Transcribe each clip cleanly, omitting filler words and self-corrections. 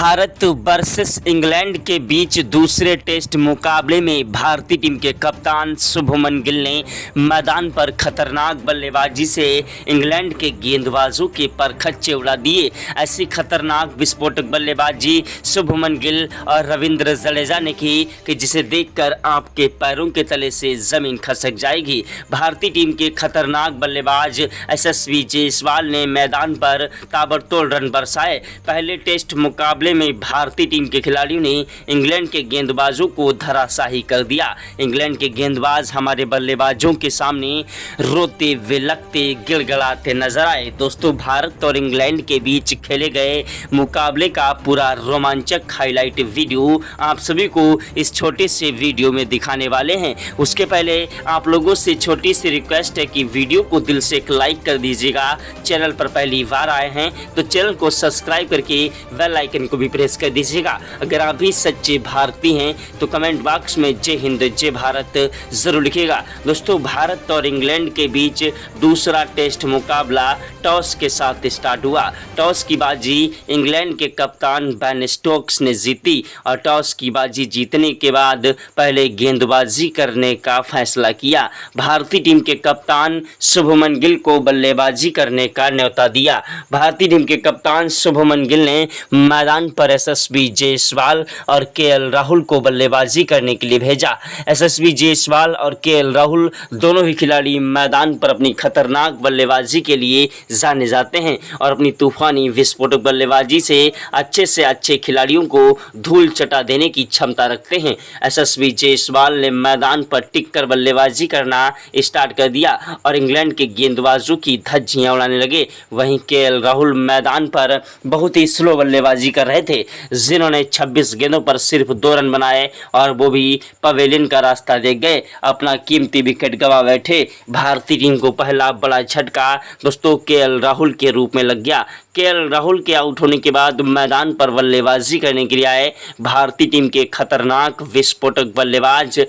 Bharat versus England के बीच दूसरे test मुकाबले में भारतीय टीम के कप्तान शुभमन गिल ने मैदान पर खतरनाक बल्लेबाजी से इंग्लैंड के गेंदबाजों के परखच्चे उड़ा दिए। ऐसी खतरनाक विस्फोटक बल्लेबाजी शुभमन गिल और रविंद्र जडेजा ने की कि जिसे देखकर आपके पैरों के तले से जमीन खसक जाएगी। भारतीय टीम के खतरनाक बल्लेबाज यशस्वी जायसवाल ने मैदान पर ताबड़तोड़ रन बरसाए। पहले टेस्ट मुकाबले में भारतीय टीम के खिलाड़ियों ने इंग्लैंड के गेंदबाजों को धराशायी कर दिया। इंग्लैंड के गेंदबाज हमारे बल्लेबाजों के सामने रोते विलखते गिड़गिड़ाते नजर आए। दोस्तों, भारत और इंग्लैंड के बीच खेले गए मुकाबले का पूरा रोमांचक हाईलाइट वीडियो आप सभी को इस छोटे से वीडियो में दिखाने वाले हैं। उसके पहले आप लोगों से छोटी सी रिक्वेस्ट है कि वीडियो को दिल से एक लाइक कर दीजिएगा। चैनल पर पहली बार आए हैं तो चैनल को सब्सक्राइब करके बेल आइकन को भी प्रेस कर दीजिएगा। अगर आप भी सच्चे भारतीय हैं तो कमेंट बॉक्स में जय हिंद जय भारत जरूर लिखिएगा। दोस्तों, भारत और इंग्लैंड के बीच दूसरा टेस्ट मुकाबला टॉस के साथ स्टार्ट हुआ। टॉस की बाजी इंग्लैंड के कप्तान बेन स्टोक्स ने जीती और टॉस की बाजी जीतने के बाद पहले गेंदबाजी करने का फैसला किया। भारतीय टीम के कप्तान शुभमन गिल को बल्लेबाजी करने का न्योता दिया। भारतीय टीम के कप्तान शुभमन गिल ने मैदान पर यशस्वी जायसवाल और केएल राहुल को बल्लेबाजी करने के लिए भेजा। यशस्वी जायसवाल और केएल राहुल दोनों ही खिलाड़ी मैदान पर अपनी खतरनाक बल्लेबाजी के लिए जाने जाते हैं और अपनी तूफानी विस्फोटक बल्लेबाजी से अच्छे खिलाड़ियों को धूल चटा देने की क्षमता रखते हैं। यशस्वी जायसवाल ने मैदान पर टिककर बल्लेबाजी करना स्टार्ट कर दिया और इंग्लैंड के गेंदबाजों की धज्जियां उड़ाने लगे। वहीं केएल राहुल मैदान पर बहुत ही स्लो बल्लेबाजी कर रहे थे, जिन्होंने 26 गेंदों पर सिर्फ 2 रन बनाए और वो भी पवेलियन का रास्ता देख गए। अपना कीमती विकेट गंवा बैठे। भारतीय टीम को पहला बड़ा झटका दोस्तों केएल राहुल के रूप में लग गया। केएल राहुल के आउट होने के बाद मैदान पर बल्लेबाजी करने के लिए आए भारतीय टीम के खतरनाक विस्फोटक बल्लेबाज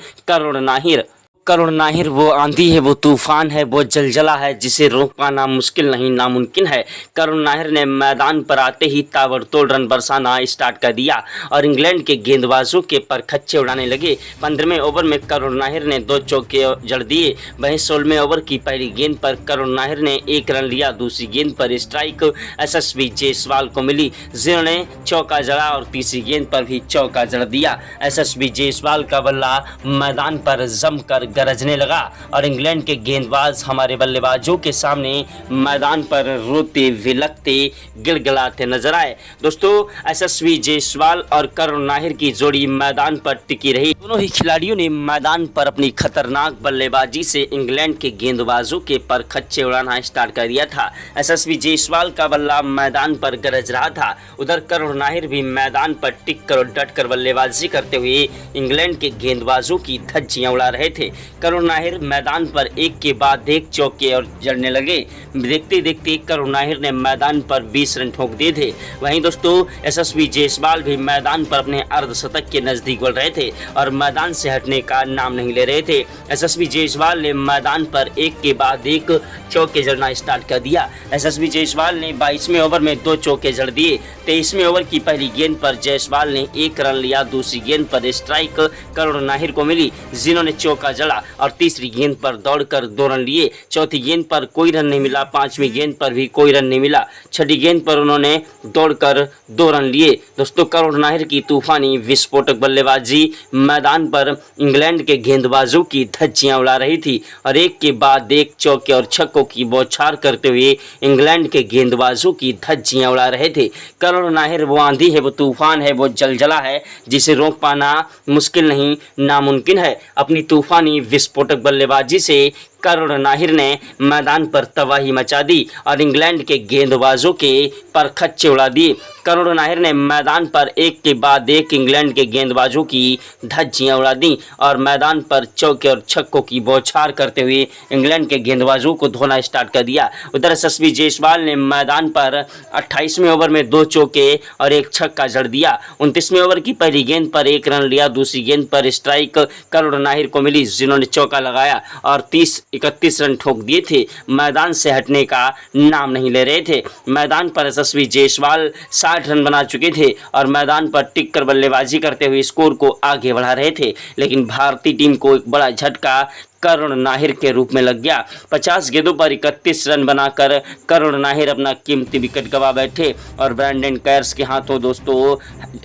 करुण नाहिर वो आंधी है, वो तूफान है, वो जलजला है जिसे रोक पाना मुश्किल नहीं नामुमकिन है। करुण नाहिर ने मैदान पर आते ही ताबड़तोड़ रन बरसाना स्टार्ट कर दिया और इंग्लैंड के गेंदबाजों के परखच्चे उड़ाने लगे। 15वें ओवर में करुण नाहिर ने 2 चौके जड़ दिए। वहीं 16वें ओवर की पहली गेंद पर करुण नाहिर ने 1 रन लिया। दूसरी गेंद पर स्ट्राइक यशस्वी जायसवाल को मिली, जिन्होंने चौका जड़ा और तीसरी गेंद पर भी चौका जड़ दिया। यशस्वी जायसवाल का बल्ला मैदान पर जमकर गरजने लगा और इंग्लैंड के गेंदबाज हमारे बल्लेबाजों के सामने मैदान पर रोते विलखते गिड़गिड़ाते नजर आए। दोस्तों, यशस्वी जायसवाल और करुण नाहिर की जोड़ी मैदान पर टिकी रही। दोनों ही खिलाड़ियों ने मैदान पर अपनी खतरनाक बल्लेबाजी से इंग्लैंड के गेंदबाजों के परखच्चे उड़ाना स्टार्ट कर दिया था। यशस्वी जायसवाल का बल्ला मैदान पर गरज रहा था। उधर करुण नाहिर भी मैदान पर टिक कर और डट कर बल्लेबाजी करते हुए इंग्लैंड के गेंदबाजों की धज्जियां उड़ा रहे थे। करुण नाहिर मैदान पर एक के बाद एक चौके और जड़ने लगे। देखते देखते करुण नाहिर ने मैदान पर 20 रन ठोक दिए थे। वहीं दोस्तों, यशस्वी जायसवाल भी मैदान पर अपने अर्धशतक के नजदीक बढ़ रहे थे और मैदान से हटने का नाम नहीं ले रहे थे। यशस्वी जायसवाल ने मैदान पर एक के बाद एक चौके जड़ना स्टार्ट कर दिया। यशस्वी जायसवाल ने 22वें ओवर में 2 चौके जड़ दिए। 23वें ओवर की पहली गेंद पर जायसवाल ने 1 रन लिया। दूसरी गेंद पर स्ट्राइक करुण नाहिर को मिली, जिन्होंने चौका जड़ा और तीसरी गेंद पर दौड़कर 2 रन लिए। चौथी गेंद पर कोई रन नहीं मिला। 5वीं गेंद पर भी कोई रन नहीं मिला। छठी गेंद पर उन्होंने दौड़कर 2 रन लिए। दोस्तों, करुण नाहिर की तूफानी विस्फोटक बल्लेबाजी मैदान पर इंग्लैंड के गेंदबाजों की धज्जियां उड़ा रही थी और एक के बाद एक चौके और छक्कों की बौछार करते हुए इंग्लैंड के गेंदबाजों की धज्जियां उड़ा रहे थे। करुण नाहिर वो आंधी है, वो तूफान है, वो जलजला है जिसे रोक पाना मुश्किल नहीं नामुमकिन है। अपनी तूफानी विस्फोटक बल्लेबाजी से करुण नाहिर ने मैदान पर तबाही मचा दी और इंग्लैंड के गेंदबाजों के परखच्चे उड़ा दिए। करुण नाहिर ने मैदान पर एक के बाद एक इंग्लैंड के गेंदबाजों की धज्जियां उड़ा दी और मैदान पर चौके और छक्कों की बौछार करते हुए इंग्लैंड के गेंदबाजों को धोना स्टार्ट कर दिया। उधर यशस्वी जायसवाल ने मैदान पर 28वें ओवर में 2 चौके और 1 छक्का जड़ दिया। 29वें ओवर की पहली गेंद पर 1 रन लिया। दूसरी गेंद पर स्ट्राइक करुण नाहिर को मिली, जिन्होंने चौका लगाया और 30 31 रन ठोक दिए थे, मैदान से हटने का नाम नहीं ले रहे थे। मैदान पर यशस्वी जायसवाल 60 रन बना चुके थे और मैदान पर टिक कर बल्लेबाजी करते हुए स्कोर को आगे बढ़ा रहे थे, लेकिन भारतीय टीम को एक बड़ा झटका करुण नाहिर के रूप में लग गया। 50 गेंदों पर 31 रन बनाकर करुण नाहिर अपना कीमती विकेट गंवा बैठे और ब्रैंडन कैर्स के हाथों दोस्तों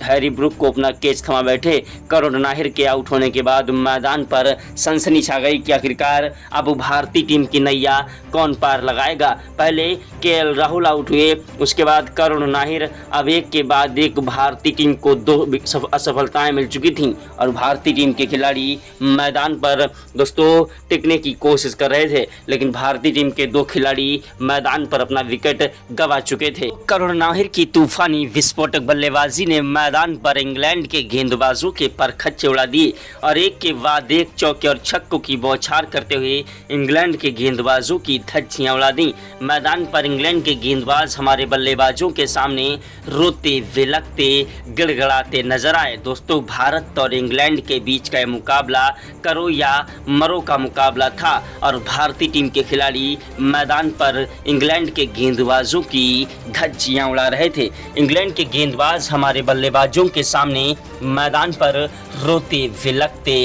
हैरी ब्रूक को अपना कैच थमा बैठे। करुण नाहिर के आउट होने के बाद मैदान पर सनसनी छा गई कि आखिरकार अब भारतीय टीम की नैया कौन पार लगाएगा। पहले केएल राहुल आउट हुए, उसके बाद करुण नाहिर। अब एक के बाद एक भारतीय टीम को 2 असफलताएं मिल चुकी थीं और भारतीय टीम के खिलाड़ी मैदान पर दोस्तों टिकने की कोशिश कर रहे थे, लेकिन भारतीय टीम के 2 खिलाड़ी मैदान पर अपना विकेट गंवा चुके थे। करुण नाहिर की तूफानी विस्फोटक बल्लेबाजी ने मैदान पर इंग्लैंड के गेंदबाजों के परखच्चे उड़ा दिए और एक के बाद एक चौके और छक्कों की बौछार करते हुए इंग्लैंड के गेंदबाजों की धज्जियां उड़ा दी। मैदान पर इंग्लैंड के गेंदबाज हमारे बल्लेबाजों के सामने रोते विलखते गिड़गिड़ाते नजर आए। दोस्तों, भारत और इंग्लैंड के बीच का मुकाबला करो या मरो का मुकाबला था और भारतीय टीम के खिलाड़ी मैदान पर इंग्लैंड के गेंदबाजों की धज्जियां उड़ा रहे थे। इंग्लैंड के गेंदबाज हमारे बल्लेबाजों के सामने मैदान पर रोते विलखते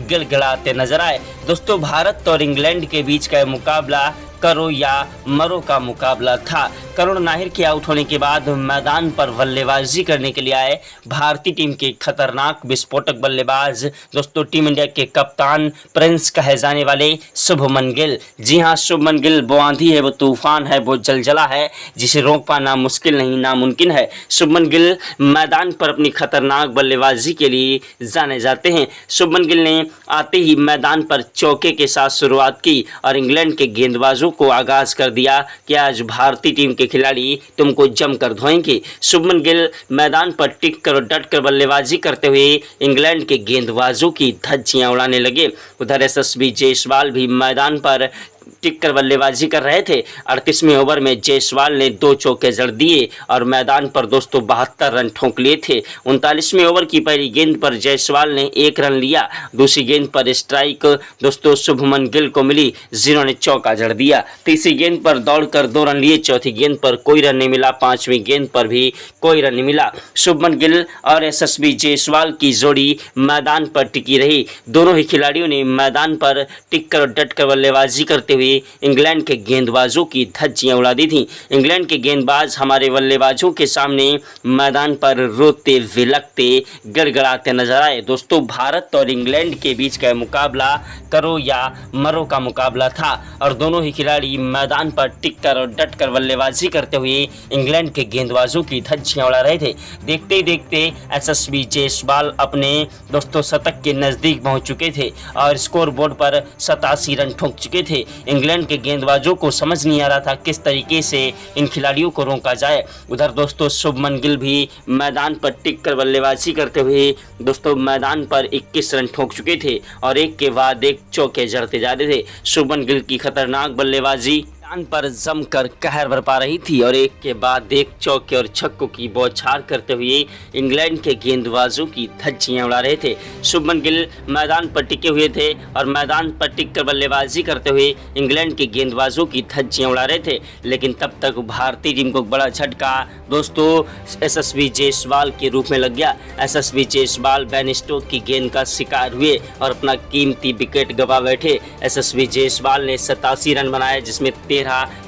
गिड़गिड़ाते नजर आए। दोस्तों, भारत और इंग्लैंड के बीच का मुकाबला करो या मरो का मुकाबला था। करुण नाहिर के आउट होने के बाद मैदान पर बल्लेबाजी करने के लिए आए भारतीय टीम के खतरनाक विस्फोटक बल्लेबाज दोस्तों टीम इंडिया के कप्तान प्रिंस कहे जाने वाले शुभमन गिल। जी हां, शुभमन गिल वो आंधी है, वो तूफान है, वो जलजला है जिसे रोक पाना मुश्किल नहीं नामुमकिन है। शुभमन गिल मैदान पर अपनी खतरनाक बल्लेबाजी के लिए जाने जाते हैं। शुभमन गिल ने आते ही मैदान पर चौके के साथ शुरुआत की और इंग्लैंड के गेंदबाजों को आगाज कर दिया कि आज भारतीय टीम के खिलाड़ी तुमको जमकर धोएंगे। शुभमन गिल मैदान पर टिक कर और डट कर बल्लेबाजी करते हुए इंग्लैंड के गेंदबाजों की धज्जियां उड़ाने लगे। उधर यशस्वी जायसवाल भी मैदान पर टिक कर बल्लेबाजी कर रहे थे। 38वें ओवर में जायसवाल ने 2 चौके जड़ दिए और मैदान पर दोस्तों 72 रन ठोक लिए थे। 39वें ओवर की पहली गेंद पर जायसवाल ने 1 रन लिया। दूसरी गेंद पर स्ट्राइक दोस्तों शुभमन गिल को मिली, जिन्होंने चौका जड़ दिया। तीसरी गेंद पर दौड़कर 2 रन लिए। चौथी गेंद पर कोई रन नहीं मिला। 5वीं गेंद पर भी कोई रन नहीं मिला। शुभमन गिल और यशस्वी जायसवाल की जोड़ी मैदान पर टिकी रही। दोनों ही खिलाड़ियों ने मैदान पर टिक कर और डट कर बल्लेबाजी करते हुए इंग्लैंड के गेंदबाजों की धज्जियां उड़ा दी थी। इंग्लैंड के गेंदबाज हमारे बल्लेबाजों के सामने मैदान पर रोते विलखते गड़गड़ाते नजर आए। दोस्तों, भारत और इंग्लैंड के बीच का मुकाबला करो या मरो का मुकाबला था और दोनों ही खिलाड़ी मैदान पर टिक कर और डट कर बल्लेबाजी करते हुए इंग्लैंड के गेंदबाजों की धज्जियां उड़ा रहे थे। देखते ही देखते यशस्वी जायसवाल अपने दोस्तों शतक के नजदीक पहुंच चुके थे और स्कोर बोर्ड पर 87 रन ठोक चुके थे। इंग्लैंड के गेंदबाजों को समझ नहीं आ रहा था किस तरीके से इन खिलाड़ियों को रोका जाए। उधर दोस्तों शुभमन गिल भी मैदान पर टिक कर बल्लेबाजी करते हुए दोस्तों मैदान पर 21 रन ठोक चुके थे और एक के बाद एक चौके जड़ते जा रहे थे। शुभमन गिल की खतरनाक बल्लेबाजी मैदान पर जमकर कहर बरपा रही थी और एक के बाद एक चौके और छक्कों की बौछार करते हुए इंग्लैंड के गेंदबाजों की धज्जियां उड़ा रहे थे। शुभमन गिल मैदान पर टिके हुए थे और मैदान पर टिक कर बल्लेबाजी करते हुए इंग्लैंड के गेंदबाजों की धज्जियां उड़ा रहे थे, लेकिन तब तक भारतीय टीम को बड़ा झटका दोस्तों यशस्वी जायसवाल के रूप में लग गया। यशस्वी जायसवाल बेन स्टोक्स की गेंद का शिकार हुए और अपना कीमती विकेट गंवा बैठे। यशस्वी जायसवाल ने 87 रन बनाए, जिसमें 13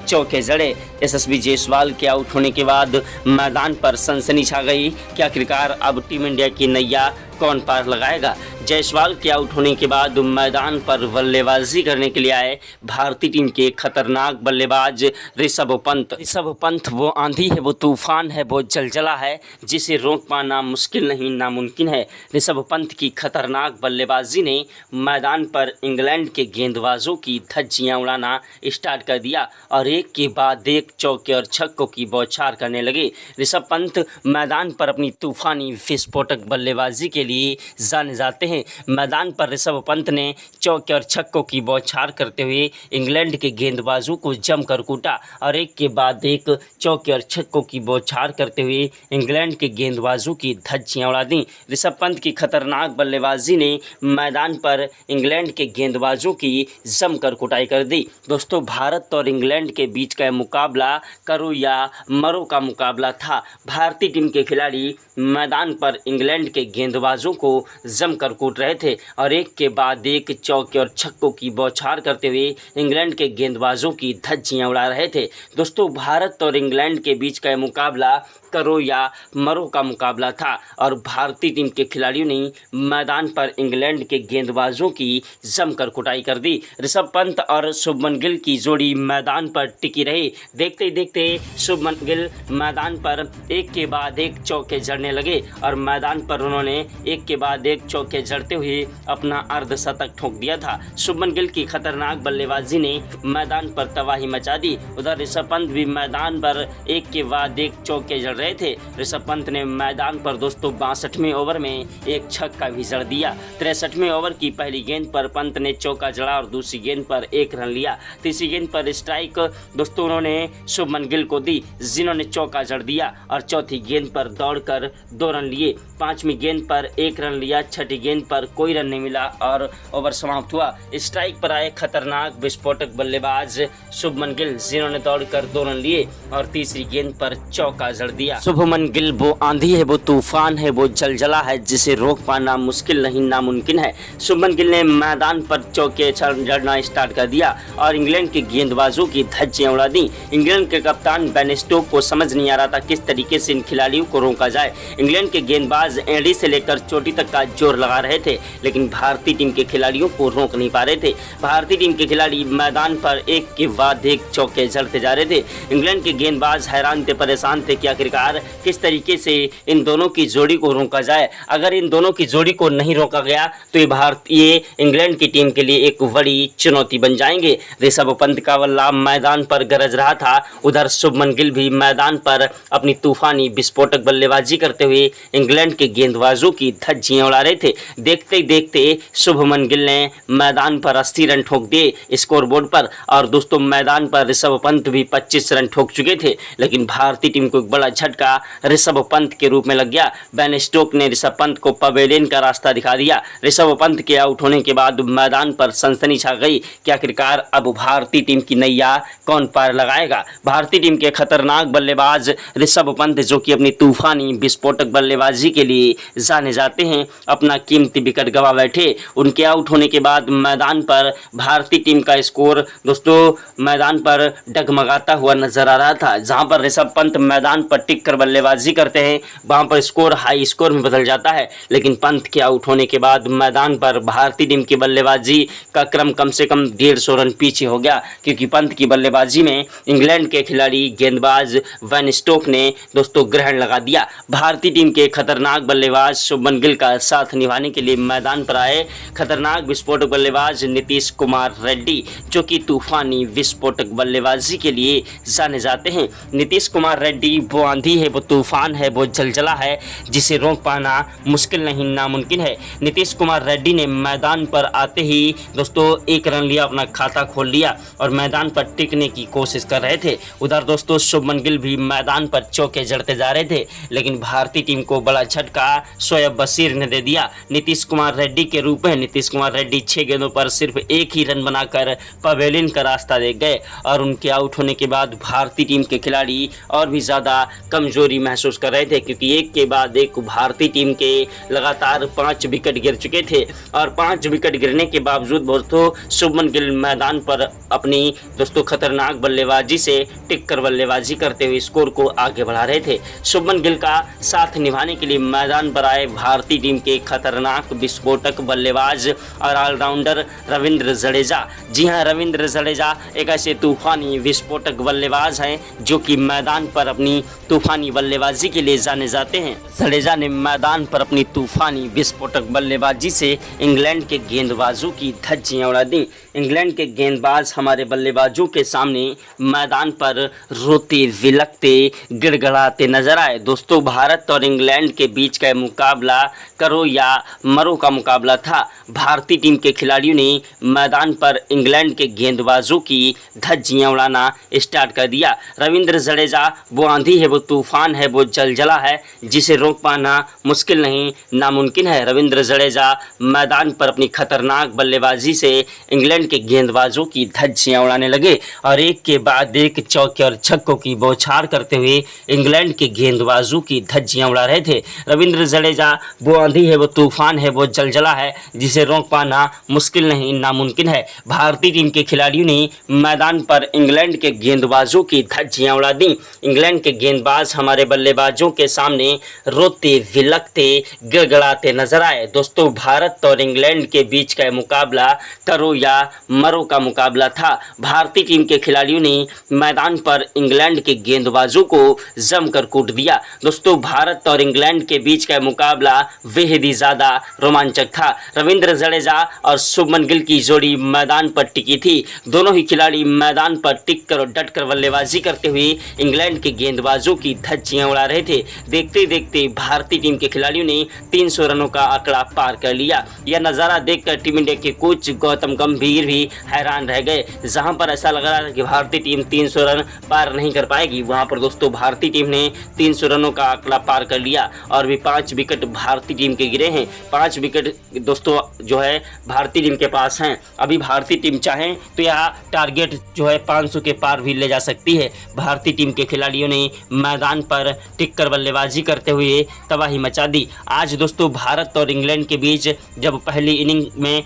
चौके जड़े। यशस्वी जायसवाल के आउट होने के बाद मैदान पर सनसनी छा गई कि आखिरकार अब टीम इंडिया की नैया कौन पार लगाएगा। जायसवाल के आउट होने के बाद मैदान पर बल्लेबाजी करने के लिए आए भारतीय टीम के खतरनाक बल्लेबाज ऋषभ पंत। ऋषभ पंत वो आंधी है, वो तूफान है, वो जलजला है जिसे रोक पाना मुश्किल नहीं नामुमकिन है। ऋषभ पंत की खतरनाक बल्लेबाजी ने मैदान पर इंग्लैंड के गेंदबाजों की धज्जियां उड़ाना स्टार्ट कर दिया और एक के बाद एक चौके और छक्कों की बौछार करने लगे। ऋषभ पंत मैदान पर अपनी तूफानी विस्फोटक बल्लेबाजी के लिए जाने जाते हैं। मैदान पर ऋषभ पंत ने चौके और छक्कों की बौछार करते हुए इंग्लैंड के गेंदबाजों को जमकर कूटा और एक के बाद एक चौके और छक्कों की बौछार करते हुए इंग्लैंड के गेंदबाजों की धज्जियां उड़ा दी। ऋषभ पंत की खतरनाक बल्लेबाजी ने मैदान पर इंग्लैंड के गेंदबाजों की जमकर कुटाई कर दी। दोस्तों, भारत और इंग्लैंड के बीच का मुकाबला करो या मरो का मुकाबला था। भारतीय टीम के खिलाड़ी मैदान पर इंग्लैंड के गेंदबाजों को जमकर कूट रहे थे और एक के बाद एक चौके और छक्कों की बौछार करते हुए इंग्लैंड के गेंदबाजों की धज्जियां उड़ा रहे थे। दोस्तों, भारत और इंग्लैंड के बीच का मुकाबला करो या मरो का मुकाबला था और भारतीय टीम के खिलाड़ियों ने मैदान पर इंग्लैंड के गेंदबाजों की जमकर कुटाई कर दी। ऋषभ पंत और शुभमन गिल की जोड़ी मैदान पर टिकी रही। देखते ही देखते शुभमन गिल मैदान पर एक के बाद एक चौके जड़ने लगे और मैदान पर उन्होंने एक के बाद एक चौके जड़ते हुए अपना अर्धशतक ठोक दिया था। शुभमन गिल की खतरनाक बल्लेबाजी ने मैदान पर तबाही मचा दी। उधर ऋषभ पंत भी मैदान पर एक के बाद एक चौके जड़ रहे थे। ऋषभ पंत ने मैदान पर दोस्तों 62वें ओवर में एक छक्का भी जड़ दिया। 63वें ओवर की पहली गेंद पर पंत ने चौका जड़ा और दूसरी गेंद पर एक रन लिया। तीसरी गेंद पर स्ट्राइक दोस्तों उन्होंने शुभमन गिल को दी, जिन्होंने चौका जड़ दिया और चौथी गेंद पर दौड़कर 2 रन लिए। 5वीं गेंद पर 1 रन लिया। 6ठी गेंद पर कोई रन नहीं मिला और ओवर समाप्त हुआ। स्ट्राइक पर आए खतरनाक विस्फोटक बल्लेबाज शुभमन गिल, जिन्होंने दौड़कर 2 रन लिए और तीसरी गेंद पर चौका जड़ दिया। शुभमन गिल वो आंधी है, वो तूफान है, वो जलजला है जिसे रोक पाना मुश्किल नहीं नामुमकिन है। शुभमन गिल ने मैदान पर चौके जड़ना स्टार्ट कर दिया और इंग्लैंड के गेंदबाजों की धज्जियां उड़ा दी। इंग्लैंड के कप्तान बेन स्टोक्स को समझ नहीं आ रहा था किस तरीके से इन खिलाड़ियों को रोका जाए। इंग्लैंड के गेंदबाज एड़ी से लेकर चोटी तक का जोर लगा रहे थे, लेकिन भारतीय टीम के खिलाड़ियों को रोक नहीं पा रहे थे। भारतीय टीम के खिलाड़ी मैदान पर एक के बाद एक चौके जड़ते जा रहे थे। इंग्लैंड के गेंदबाज हैरान थे, परेशान थे कि आखिरकार किस तरीके से इन दोनों की जोड़ी को रोका जाए। अगर इन दोनों की जोड़ी को नहीं रोका गया तो ये भारतीय इंग्लैंड की टीम के लिए एक बड़ी चुनौती बन जाएंगे। ऋषभ पंत का बल्ला मैदान पर गरज रहा था, उधर शुभमन गिल भी मैदान पर अपनी तूफानी विस्फोटक बल्लेबाजी करते हुए इंग्लैंड के गेंदबाजों की धज्जियां उड़ा रहे थे। देखते ही देखते शुभमन गिल ने मैदान पर 80 रन ठोक दिए स्कोरबोर्ड पर और दोस्तों मैदान पर ऋषभ पंत भी 25 रन ठोक चुके थे, लेकिन भारतीय टीम को एक बड़ा झटका ऋषभ पंत के रूप में लग गया। बेन स्टोक्स ने ऋषभ पंत को पवेलियन का रास्ता दिखा दिया। ऋषभ पंत के आउट होने के बाद मैदान पर सनसनी छा गई कि आखिरकार अब भारतीय टीम की नैया कौन पार लगाएगा। भारतीय टीम के खतरनाक बल्लेबाज ऋषभ पंत, जो कि अपनी तूफानी विस्फोटक बल्लेबाजी के लिए जाने जाते हैं, अपना कीमती विकेट गंवा बैठे। उनके आउट होने के बाद मैदान पर भारतीय टीम का स्कोर दोस्तों मैदान पर डगमगाता हुआ नजर आ रहा था। जहां पर ऋषभ पंत मैदान पर टिक कर बल्लेबाजी करते हैं वहां पर स्कोर हाई स्कोर में बदल जाता है, लेकिन पंत के आउट होने के बाद मैदान पर भारतीय टीम की बल्लेबाजी का क्रम कम से कम 150 रन पीछे हो गया, क्योंकि पंत की बल्लेबाजी में इंग्लैंड के खिलाड़ी गेंदबाज बेन स्टोक्स ने दोस्तों ग्रहण लगा दिया। भारतीय टीम के खतरनाक बल्लेबाज शुभमन गिल का साथ निभाने के लिए मैदान पर आए खतरनाक विस्फोटक बल्लेबाज नीतीश कुमार रेड्डी, जो कि तूफानी विस्फोटक बल्लेबाजी के लिए जाने जाते हैं। नीतीश कुमार रेड्डी वो आंधी है, वो तूफान है, वो जलजला है जिसे रोक पाना मुश्किल नहीं नामुमकिन है। नीतीश कुमार रेड्डी ने मैदान पर आते ही दोस्तों 1 रन लिया, अपना खाता खोल लिया और मैदान पर टिकने की कोशिश कर रहे थे। उधर दोस्तों शुभमन गिल भी मैदान पर चौके जड़ते जा रहे थे, लेकिन भारतीय टीम को बड़ा झटका शोएब बशीर ने दे दिया नीतीश कुमार रेड्डी के रूप में। नीतीश कुमार रेड्डी 6 गेंदों पर सिर्फ 1 ही रन बनाकर पवेलियन का रास्ता देख गए और उनके आउट होने के बाद भारतीय टीम के खिलाड़ी और भी ज़्यादा कमजोरी महसूस कर रहे थे, क्योंकि एक के बाद एक भारतीय टीम के लगातार 5 विकेट गिर चुके थे और 5 विकेट गिरने के बावजूद दोस्तों शुभमन गिल मैदान पर अपनी दोस्तों खतरनाक बल्लेबाजी से टिक कर बल्लेबाजी करते हुए स्कोर को आगे बढ़ा रहे थे। शुभमन गिल का साथ निभाने के लिए मैदान पर आए भारतीय टीम के खतरनाक विस्फोटक बल्लेबाज और ऑलराउंडर रविंद्र जडेजा। जी हां, रविंद्र जडेजा एक ऐसे तूफानी विस्फोटक बल्लेबाज हैं जो कि मैदान पर अपनी तूफानी बल्लेबाजी के लिए जाने जाते हैं। जडेजा ने मैदान पर अपनी तूफानी विस्फोटक बल्लेबाजी से इंग्लैंड के गेंदबाजों की धज्जियां उड़ा दी। इंग्लैंड के गेंदबाज हमारे बल्लेबाजों के सामने मैदान पर रोते विलकते गिड़गिड़ाते नजर आए। दोस्तों, भारत और इंग्लैंड के बीच का मुकाबला करो या मरो का मुकाबला था। भारतीय टीम के खिलाड़ियों ने मैदान पर इंग्लैंड के गेंदबाजों की धज्जियां उड़ाना स्टार्ट कर दिया। रविंद्र जडेजा वो आंधी है, वो तूफान है, वो जलजला है जिसे रोक पाना मुश्किल नहीं नामुमकिन है। रविंद्र जडेजा मैदान पर अपनी खतरनाक बल्लेबाजी से इंग्लैंड के गेंदबाजों की धज्जियां उड़ाने लगे और एक के बाद एक चौके और छक्कों की बौछार करते हुए इंग्लैंड के गेंदबाजों की धज्जियां उड़ा रहे थे। रविंद्र जडेजा वो आंधी है, वो तूफान है, वो जलजला है जिसे रोक पाना मुश्किल नहीं नामुमकिन है। भारतीय टीम के खिलाड़ियों ने मैदान पर इंग्लैंड के गेंदबाजों की धज्जियां उड़ा दी। इंग्लैंड के गेंदबाज हमारे बल्लेबाजों के सामने रोते विलकते गिड़गिड़ाते नजर आए। दोस्तों, भारत और इंग्लैंड के बीच का मुकाबला करो या मरो का मुकाबला था। भारतीय टीम के खिलाड़ियों ने मैदान पर इंग्लैंड के गेंदबाजों को जमकर कूट दिया। दोस्तों, भारत और इंग्लैंड के बीच का मुकाबला बेहद ही ज़्यादा रोमांचक था। रविंद्र जडेजा और शुभमन गिल की जोड़ी मैदान पर टिकी थी। दोनों ही खिलाड़ी मैदान पर टिक कर और डट कर बल्लेबाजी करते हुए इंग्लैंड के गेंदबाजों की धज्जियां उड़ा रहे थे। देखते देखते भारतीय टीम के खिलाड़ियों ने 300 रनों का आंकड़ा पार कर लिया। यह नज़ारा देखकर टीम इंडिया के कोच गौतम गंभीर भी हैरान रह गए। जहां पर ऐसा लग रहा था कि भारतीय टीम 300 रन पार नहीं कर पाएगी, वहां पर दोस्तों भारतीय टीम ने 300 रनों का आंकड़ा पार कर लिया और भी 5 विकेट भारतीय टीम के गिरे हैं। 5 विकेट दोस्तों जो है भारतीय टीम के पास हैं। अभी भारतीय टीम चाहें तो यह टारगेट जो है 500 के पार भी ले जा सकती है। भारतीय टीम के खिलाड़ियों ने मैदान पर टिक कर बल्लेबाजी करते हुए तबाही मचा दी। आज दोस्तों भारत और इंग्लैंड के बीच जब पहली इनिंग में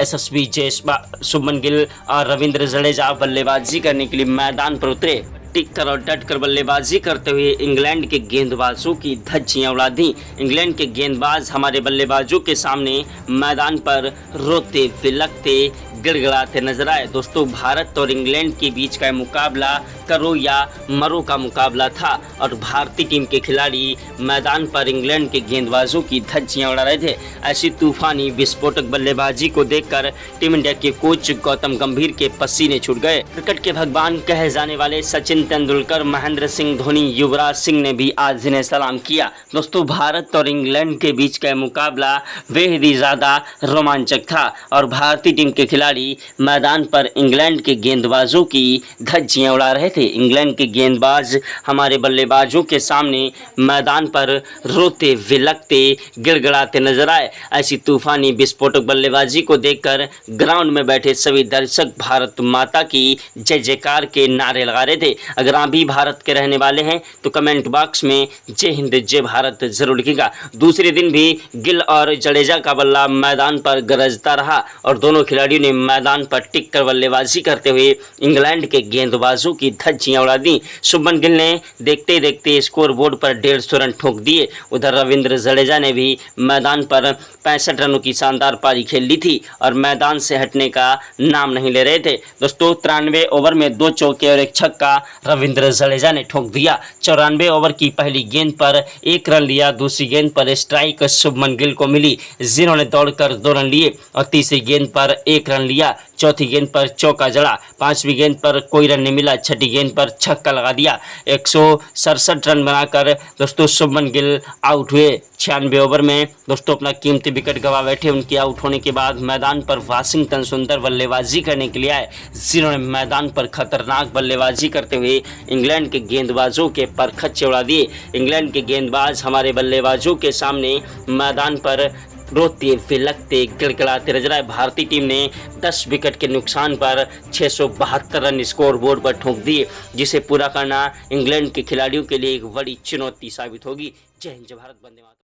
यशस्वी जयसवाल, शुभमन गिल और रविंद्र जडेजा बल्लेबाजी करने के लिए मैदान पर उतरे, टिक कर और डट कर बल्लेबाजी करते हुए इंग्लैंड के गेंदबाजों की धज्जियां उड़ा दी। इंग्लैंड के गेंदबाज हमारे बल्लेबाजों के सामने मैदान पर रोते विलकते गिड़गिड़ाते नजर आए। दोस्तों, भारत और इंग्लैंड के बीच का मुकाबला करो या मरो का मुकाबला था और भारतीय टीम के खिलाड़ी मैदान पर इंग्लैंड के गेंदबाजों की धज्जियां उड़ा रहे थे। ऐसी तूफानी विस्फोटक बल्लेबाजी को देखकर टीम इंडिया के कोच गौतम गंभीर के पसीने छूट गए। क्रिकेट के भगवान कहे जाने वाले सचिन तेंदुलकर, महेंद्र सिंह धोनी, युवराज सिंह ने भी आज इन्हें सलाम किया। दोस्तों, भारत और इंग्लैंड के बीच का मुकाबला बेहद ही ज़्यादा रोमांचक था और भारतीय टीम के खिलाड़ी मैदान पर इंग्लैंड के गेंदबाजों की धज्जियां उड़ा रहे थे। इंग्लैंड के गेंदबाज हमारे बल्लेबाजों के सामने मैदान पर रोते विलकते गिड़गिड़ाते नजर आए। ऐसी तूफानी विस्फोटक बल्लेबाजी को देखकर ग्राउंड में बैठे सभी दर्शक भारत माता की जय जयकार के नारे लगा रहे थे। अगर आप भी भारत के रहने वाले हैं तो कमेंट बॉक्स में जय हिंद जय भारत जरूर लिखिएगा। दूसरे दिन भी गिल और जडेजा का बल्ला मैदान पर गरजता रहा और दोनों खिलाड़ियों ने मैदान पर टिक कर बल्लेबाजी करते हुए इंग्लैंड के गेंदबाजों की धज्जियां उड़ा दी। शुभमन गिल ने देखते देखते स्कोर बोर्ड पर 150 रन ठोक दिए। उधर रविंद्र जडेजा ने भी मैदान पर 65 रनों की शानदार पारी खेल ली थी और मैदान से हटने का नाम नहीं ले रहे थे। दोस्तों, 93 ओवर में 2 चौके और 1 छक्का रविंद्र जडेजा ने ठोक दिया। 94 ओवर की पहली गेंद पर 1 रन लिया। दूसरी गेंद पर स्ट्राइक शुभमन गिल को मिली, जिन्होंने दौड़कर 2 रन लिए और तीसरी गेंद पर 1 रन लिया। चौथी गेंद पर चौका जड़ा। 5वीं गेंद पर कोई रन नहीं मिला। छठी गेंद पर छक्का लगा दिया। 167 रन बनाकर दोस्तों शुभमन गिल आउट हुए। 96 ओवर में दोस्तों अपना कीमती विकेट गंवा बैठे। उनके आउट होने के बाद मैदान पर वाशिंगटन सुंदर बल्लेबाजी करने के लिए आए, जिन्होंने मैदान पर खतरनाक बल्लेबाजी करते हुए इंग्लैंड के गेंदबाजों के पर खच्चे उड़ा दिए। इंग्लैंड के गेंदबाज हमारे बल्लेबाजों के सामने मैदान पर रोते विलकते गिड़गिड़ाते नजर आए। भारतीय टीम ने 10 विकेट के नुकसान पर 672 रन स्कोर बोर्ड पर ठोक दिए, जिसे पूरा करना इंग्लैंड के खिलाड़ियों के लिए एक बड़ी चुनौती साबित होगी। जय हिंद जय भारत, वंदे मातरम।